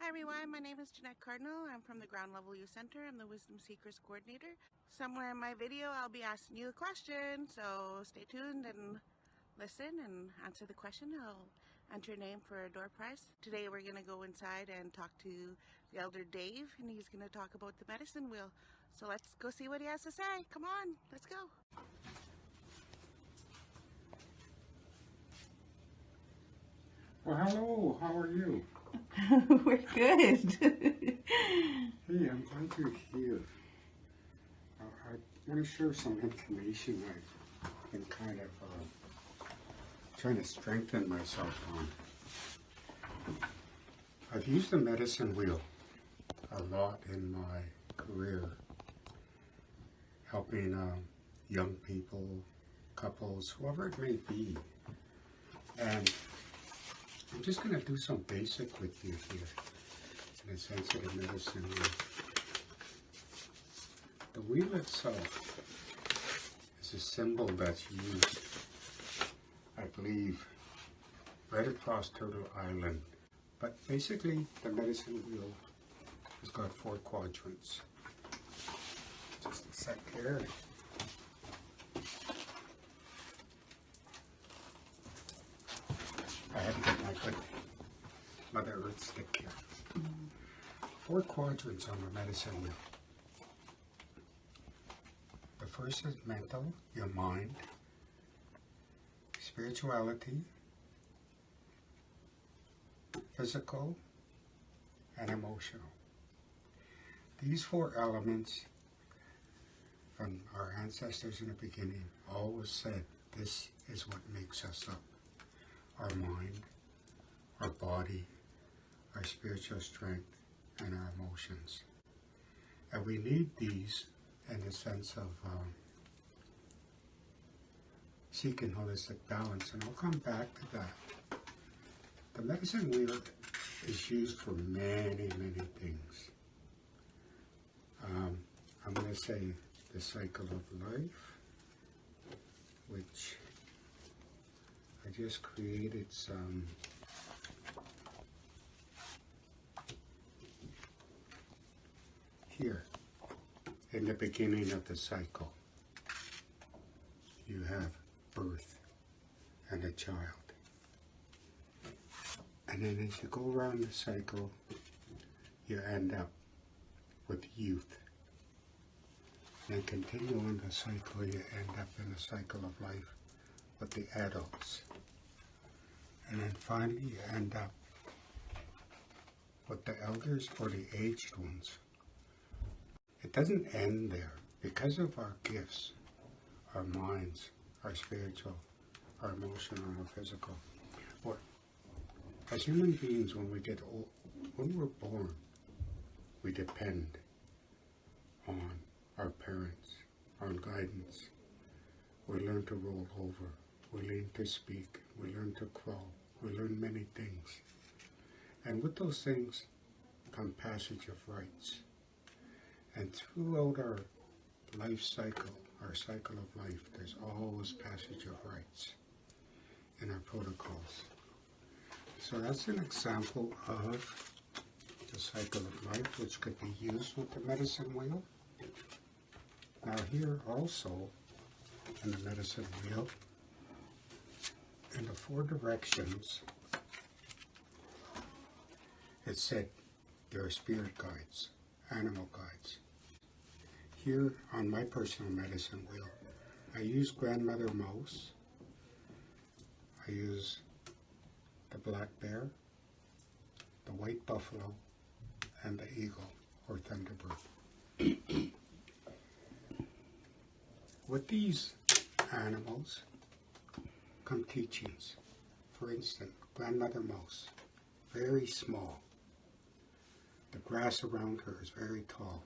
Hi everyone, my name is Jeanette Cardinal. I'm from the Ground Level Youth Center. I'm the Wisdom Seekers Coordinator. Somewhere in my video I'll be asking you a question, so stay tuned and listen and answer the question. I'll enter your name for a door prize. Today we're going to go inside and talk to the elder Dave, and he's going to talk about the medicine wheel. So let's go see what he has to say. Come on, let's go. Well, hello, how are you? We're good. Hey, I'm glad you're here. I want to share some information I've been kind of trying to strengthen myself on. I've used the medicine wheel a lot in my career, helping young people, couples, whoever it may be. And I'm just going to do some basic with you here, in a sense of the medicine wheel. The wheel itself is a symbol that's used, I believe, right across Turtle Island. But basically, the medicine wheel has got 4 quadrants. Just a sec here. I had to get my good Mother Earth stick here. 4 quadrants on the medicine wheel. The first is mental, your mind, spirituality, physical, and emotional. These 4 elements from our ancestors in the beginning always said this is what makes us up. Our mind, our body, our spiritual strength, and our emotions. And we need these in the sense of seeking holistic balance, and I'll come back to that. The medicine wheel is used for many, many things. I'm going to say the cycle of life, which I just created some here. In the beginning of the cycle, you have birth and a child. And then as you go around the cycle, you end up with youth. And continue on the cycle, you end up in the cycle of life with the adults. And then finally you end up with the elders or the aged ones. It doesn't end there. Because of our gifts, our minds, our spiritual, our emotional, and our physical. Or as human beings, when we get old, when we're born, we depend on our parents, on guidance. We learn to roll over. We learn to speak. We learn to crawl. We learn many things. And with those things come passage of rights. And throughout our life cycle, our cycle of life, there's always passage of rights in our protocols. So that's an example of the cycle of life, which could be used with the medicine wheel. Now here also, in the medicine wheel, in the 4 directions, it said there are spirit guides, animal guides. Here on my personal medicine wheel, I use grandmother mouse, I use the black bear, the white buffalo, and the eagle or thunderbird. With these animals come teachings. For instance, grandmother mouse, very small. The grass around her is very tall.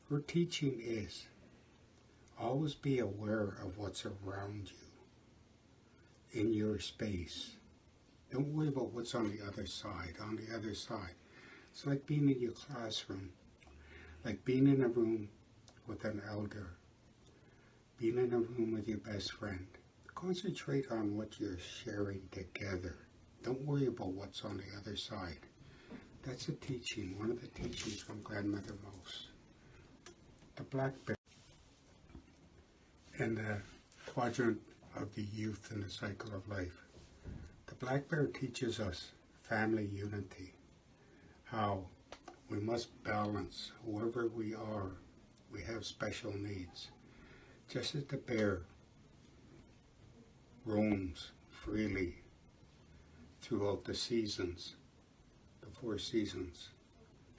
Her teaching is, always be aware of what's around you, in your space. Don't worry about what's on the other side, It's like being in your classroom, like being in a room with an elder, being in a room with your best friend. Concentrate on what you're sharing together. Don't worry about what's on the other side. That's a teaching, one of the teachings from Grandmother Mouse. The black bear and the quadrant of the youth in the cycle of life. The black bear teaches us family unity, how we must balance whoever we are. We have special needs. Just as the bear roams freely throughout the seasons, the 4 seasons,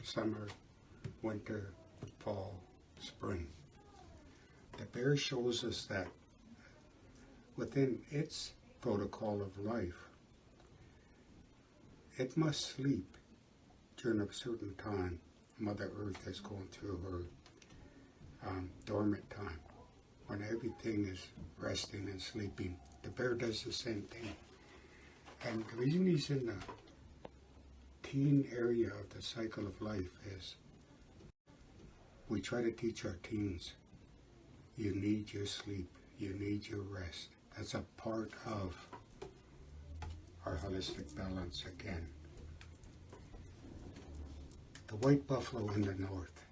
summer, winter, fall, spring. The bear shows us that within its protocol of life, it must sleep during a certain time. Mother Earth is going through her dormant time, when everything is resting and sleeping. The bear does the same thing. And the reason he's in the teen area of the cycle of life is we try to teach our teens, you need your sleep, you need your rest. That's a part of our holistic balance again. The white buffalo in the north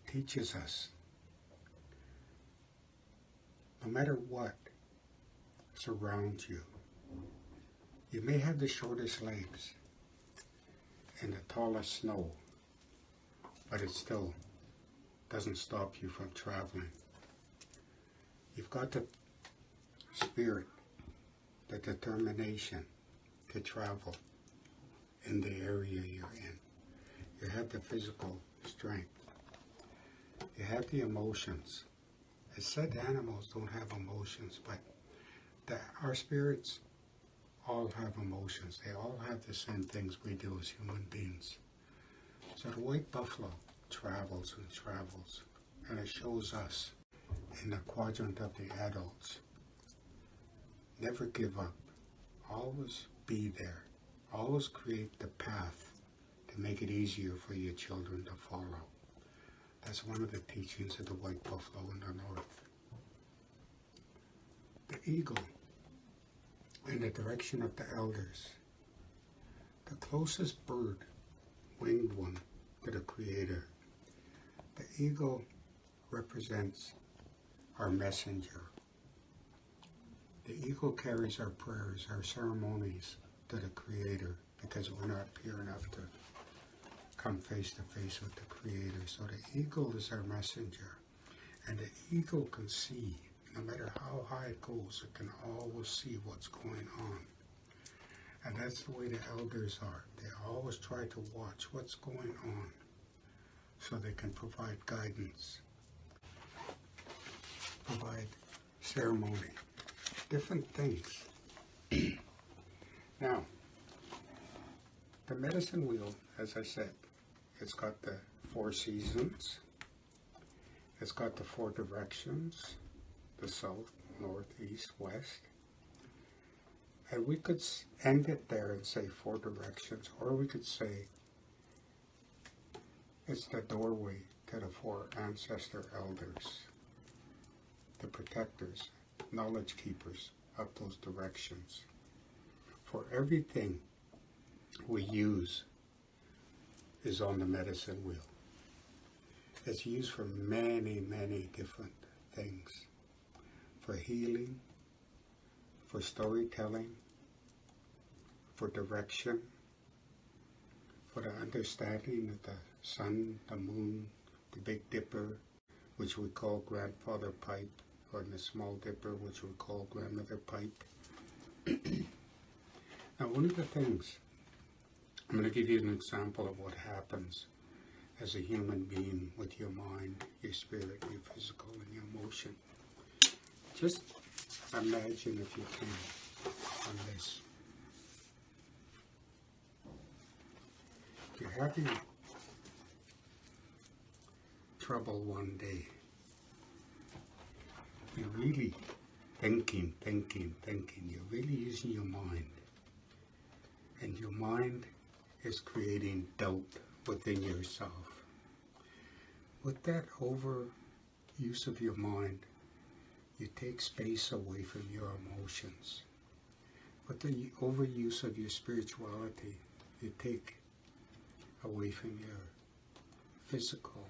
teaches us, no matter what surrounds you, you may have the shortest legs and the tallest snow, but it still doesn't stop you from traveling. You've got the spirit, the determination to travel in the area you're in. You have the physical strength. You have the emotions. It's said animals don't have emotions, but our spirits all have emotions. They all have the same things we do as human beings. So the white buffalo travels and travels, and it shows us in the quadrant of the adults, never give up. Always be there. Always create the path to make it easier for your children to follow. That's one of the teachings of the white buffalo in the north. The eagle in the direction of the elders, the closest bird, winged one, to the Creator. The eagle represents our messenger. The eagle carries our prayers, our ceremonies to the Creator, because we're not pure enough to come face to face with the Creator. So the eagle is our messenger. And the eagle can see, no matter how high it goes, it can always see what's going on. And that's the way the elders are. They always try to watch what's going on so they can provide guidance, provide ceremony, different things. Now, the medicine wheel, as I said, it's got the 4 seasons, it's got the 4 directions, the south, north, east, west. And we could end it there and say 4 directions, or we could say it's the doorway to the 4 ancestor elders, the protectors, knowledge keepers of those directions. For everything we use is on the medicine wheel. It's used for many, many different things. For healing, for storytelling, for direction, for the understanding of the sun, the moon, the Big Dipper, which we call Grandfather Pipe, or the Small Dipper, which we call Grandmother Pipe. Now, one of the things, I'm going to give you an example of what happens as a human being with your mind, your spirit, your physical, and your emotion. Just imagine, if you can, on this. You're having trouble one day. You're really thinking. You're really using your mind. And your mind is creating doubt within yourself. With that overuse of your mind, you take space away from your emotions. With the overuse of your spirituality, you take away from your physical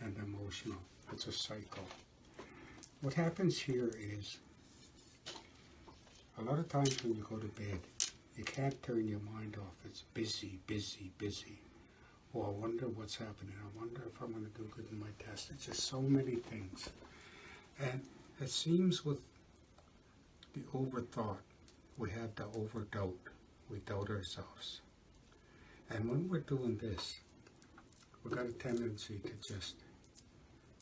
and emotional. It's a cycle. What happens here is, a lot of times when you go to bed, you can't turn your mind off. It's busy, busy, busy. Oh, I wonder what's happening. I wonder if I'm going to do good in my test. It's just so many things. And it seems with the overthought, we have the overdoubt. We doubt ourselves. And when we're doing this, we've got a tendency to just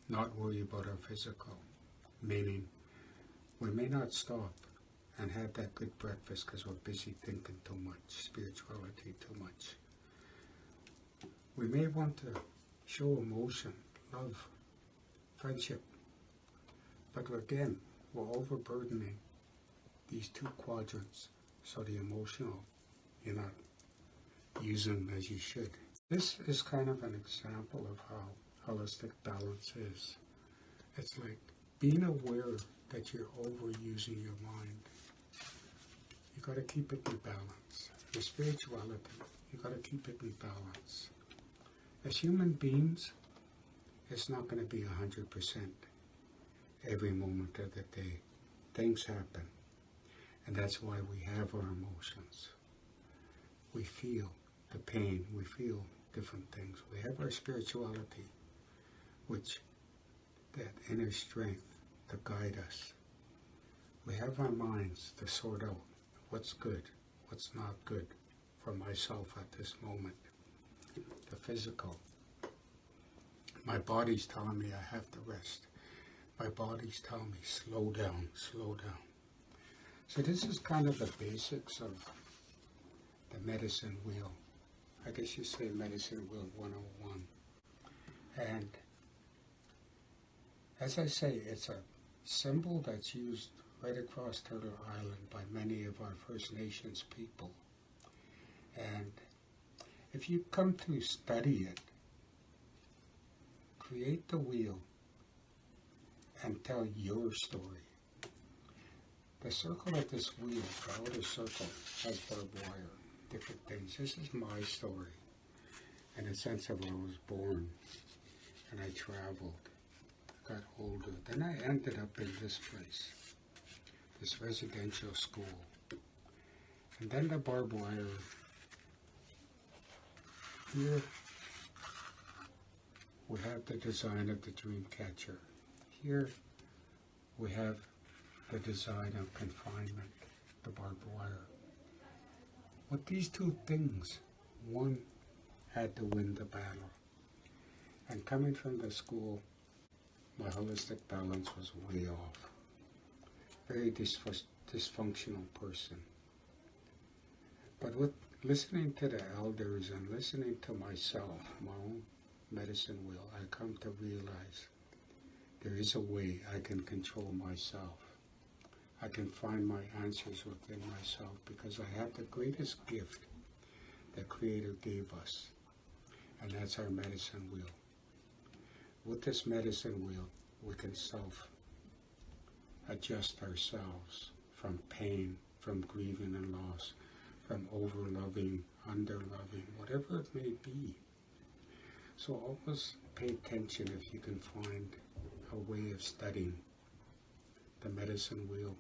not worry about our physical. Meaning, we may not stop and have that good breakfast because we're busy thinking too much, spirituality too much. We may want to show emotion, love, friendship, but again, we're overburdening these two quadrants, so the emotional, you're not using them as you should. This is kind of an example of how holistic balance is. It's like being aware that you're overusing your mind. You got to keep it in balance. Your spirituality, you got to keep it in balance. As human beings, it's not going to be 100% every moment of the day. Things happen. And that's why we have our emotions. We feel the pain. We feel different things. We have our spirituality, which that inner strength to guide us. We have our minds to sort out what's good, what's not good for myself at this moment. The physical. My body's telling me I have to rest. My body's telling me slow down, slow down. So this is kind of the basics of the medicine wheel. I guess you say medicine wheel 101. And as I say, it's a symbol that's used right across Turtle Island by many of our First Nations people. And if you come to study it, create the wheel and tell your story. The circle of this wheel, the outer circle, has barbed wire, different things. This is my story, in a sense of I was born, and I traveled, got older. Then I ended up in this place, this residential school. And then the barbed wire, here we have the design of the dream catcher. Here we have the design of confinement, the barbed wire. With these two things, one had to win the battle. And coming from the school, my holistic balance was way off. Very dysfunctional person. But with listening to the elders and listening to myself, my own medicine wheel, I come to realize there is a way I can control myself. I can find my answers within myself because I have the greatest gift that Creator gave us, and that's our medicine wheel. With this medicine wheel, we can self-adjust ourselves from pain, from grieving and loss, from over-loving, under-loving, whatever it may be. So always pay attention if you can find a way of studying the medicine wheel,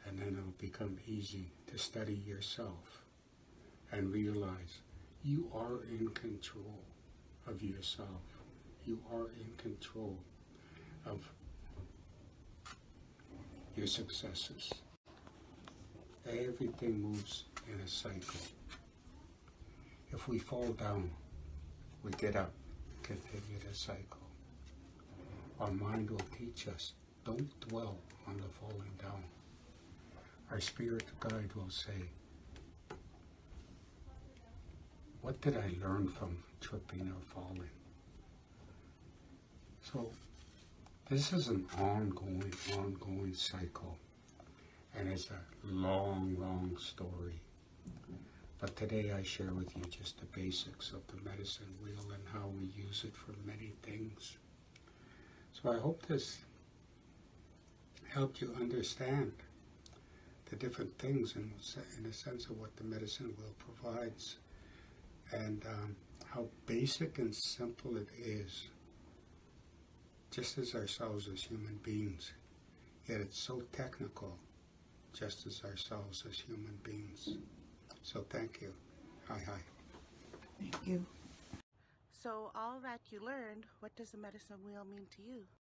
and then it'll become easy to study yourself and realize you are in control of yourself. You are in control of your successes. Everything moves in a cycle. If we fall down, we get up, continue the cycle. Our mind will teach us, don't dwell on the falling down. Our spirit guide will say, what did I learn from tripping or falling? So this is an ongoing cycle, and it's a long story. But today I share with you just the basics of the medicine wheel and how we use it for many things. So I hope this helped you understand the different things in a sense of what the medicine wheel provides. and how basic and simple it is, just as ourselves as human beings. Yet it's so technical, just as ourselves as human beings. So thank you. Hi. Thank you. So all that you learned, what does the medicine wheel mean to you?